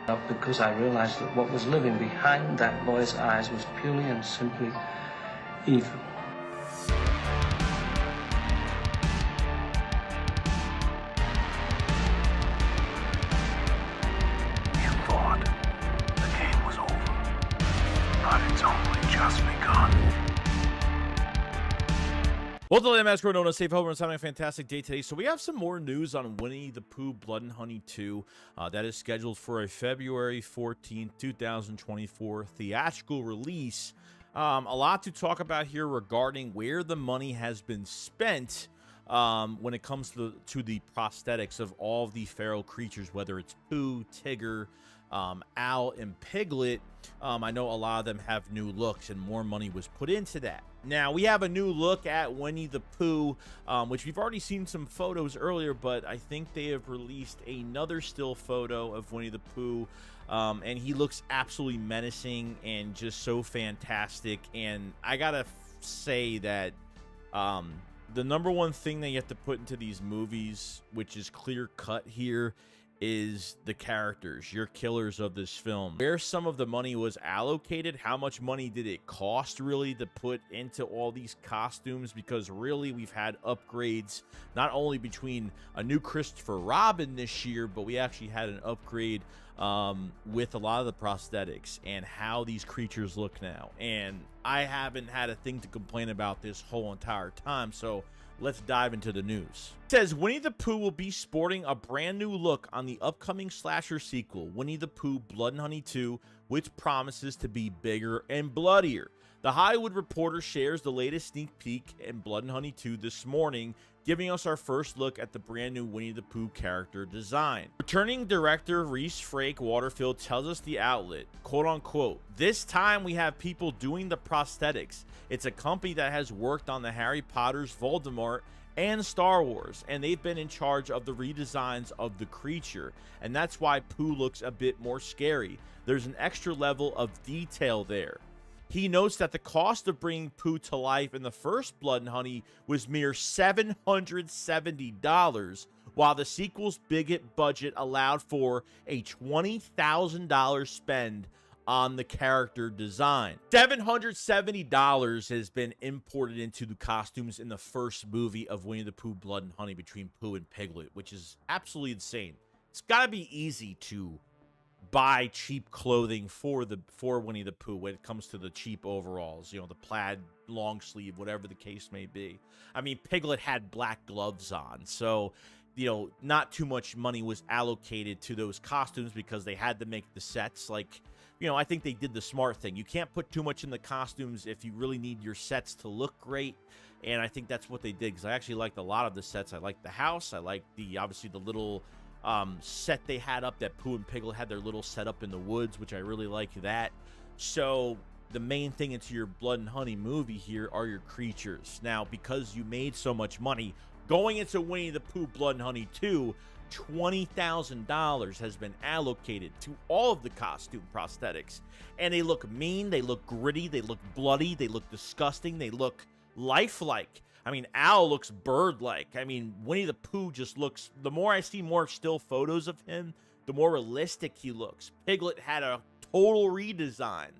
Because I realized that what was living behind that boy's eyes was purely and simply evil. You thought the game was over, but it's only just begun. Well, the Massacre, known as Safe Harbor, and having a fantastic day today. So we have some more news on Winnie the Pooh Blood and Honey 2. That is scheduled for a February 14th, 2024 theatrical release. A lot to talk about here regarding where the money has been spent when it comes to the prosthetics of all of the feral creatures, whether it's Pooh, Tigger, Owl, and Piglet. I know a lot of them have new looks, and more money was put into that. Now, we have a new look at Winnie the Pooh, which we've already seen some photos earlier, but I think they have released another still photo of Winnie the Pooh, and he looks absolutely menacing and just so fantastic. And I gotta say that the number one thing that you have to put into these movies, which is clear cut here, is the characters, your killers of this film. Where some of the money was allocated, how much money did it cost really to put into all these costumes? Because really we've had upgrades not only between a new Christopher Robin this year, but we actually had an upgrade with a lot of the prosthetics and how these creatures look now. And I haven't had a thing to complain about this whole entire time, so let's dive into the news. It says Winnie the Pooh will be sporting a brand new look on the upcoming slasher sequel, Winnie the Pooh Blood and Honey 2, which promises to be bigger and bloodier. The Hollywood Reporter shares the latest sneak peek in Blood and Honey 2 this morning, giving us our first look at the brand new Winnie the Pooh character design. Returning director Rhys Frake-Waterfield tells us the outlet, quote unquote, "This time we have people doing the prosthetics. It's a company that has worked on the Harry Potter's Voldemort and Star Wars, and they've been in charge of the redesigns of the creature, and that's why Pooh looks a bit more scary. There's an extra level of detail there." He notes that the cost of bringing Pooh to life in the first Blood and Honey was mere $770, while the sequel's big budget allowed for a $20,000 spend on the character design. $770 has been imported into the costumes in the first movie of Winnie the Pooh Blood and Honey between Pooh and Piglet, which is absolutely insane. It's got to be easy to buy cheap clothing for Winnie the Pooh when it comes to the cheap overalls, you know, the plaid long sleeve, whatever the case may be. I mean, Piglet had black gloves on, so you know, not too much money was allocated to those costumes because they had to make the sets. Like, you know, I think they did the smart thing. You can't put too much in the costumes if you really need your sets to look great. And I think that's what they did, because I actually liked a lot of the sets. I liked the house. I liked obviously the little set they had up that Pooh and Piglet had their little setup in the woods, which I really like that. So the main thing into your Blood and Honey movie here are your creatures. Now, because you made so much money going into Winnie the Pooh Blood and Honey 2, $20,000 has been allocated to all of the costume prosthetics. And they look mean, they look gritty, they look bloody, they look disgusting, they look lifelike. I mean, Owl looks bird-like. I mean, Winnie the Pooh just looks, the more I see more still photos of him, the more realistic he looks. Piglet had a total redesign.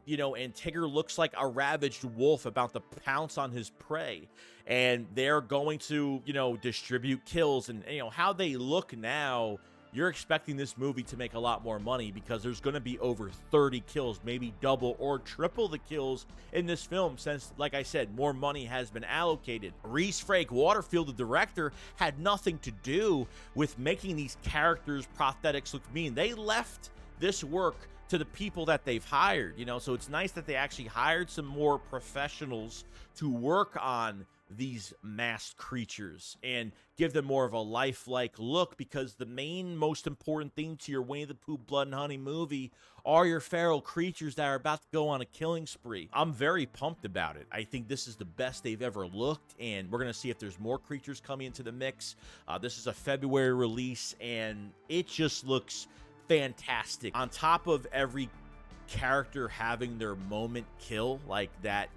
You know, and Tigger looks like a ravaged wolf about to pounce on his prey. And they're going to, you know, distribute kills. And, you know, how they look now, you're expecting this movie to make a lot more money, because there's going to be over 30 kills, maybe double or triple the kills in this film, since, like I said, more money has been allocated. Rhys Frake-Waterfield, the director, had nothing to do with making these characters' prosthetics look mean. They left this work to the people that they've hired, you know, so it's nice that they actually hired some more professionals to work on these masked creatures and give them more of a lifelike look, because the most important thing to your Winnie the Pooh Blood and Honey movie are your feral creatures that are about to go on a killing spree. I'm very pumped about it. I think this is the best they've ever looked, and we're going to see if there's more creatures coming into the mix. This is a February release, and it just looks fantastic. On top of every character having their moment kill, like that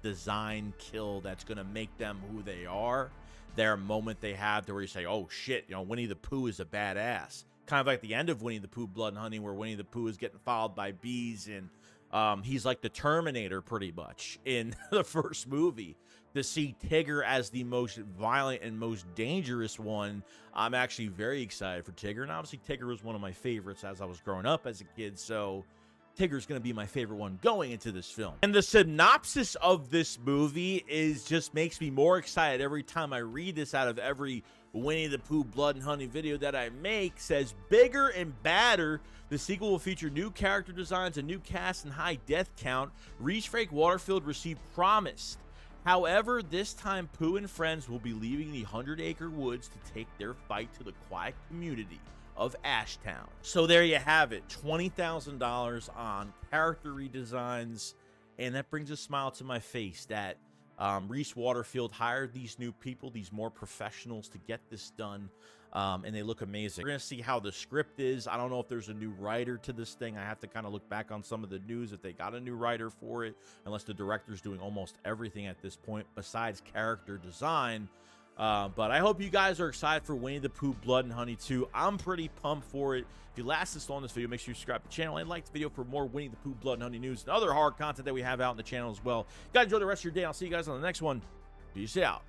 design kill that's going to make them who they are, their moment they have to where you say, oh shit, you know, Winnie the Pooh is a badass. kind of like the end of Winnie the Pooh Blood and Honey, where Winnie the Pooh is getting followed by bees, and he's like the Terminator pretty much in the first movie. To see Tigger as the most violent and most dangerous one, I'm actually very excited for Tigger. And obviously Tigger was one of my favorites as I was growing up as a kid, so Tigger's going to be my favorite one going into this film. And the synopsis of this movie just makes me more excited every time I read this out of every Winnie the Pooh Blood and Honey video that I make. Says, bigger and badder. The sequel will feature new character designs, a new cast, and high death count. Rhys Frake-Waterfield received promised. However, this time Pooh and friends will be leaving the 100-acre woods to take their fight to the quiet community of Ashdown. So there you have it, $20,000 on character redesigns, and that brings a smile to my face that Rhys Waterfield hired these new people, these more professionals, to get this done, and they look amazing. We're gonna see how the script is. I don't know if there's a new writer to this thing. I have to kind of look back on some of the news if they got a new writer for it, unless the director's doing almost everything at this point besides character design. But I hope you guys are excited for Winnie the Pooh Blood and Honey 2. I'm pretty pumped for it. If you last this long in this video, make sure you subscribe to the channel and like the video for more Winnie the Pooh Blood and Honey news and other horror content that we have out on the channel as well. You guys enjoy the rest of your day. I'll see you guys on the next one. Peace out.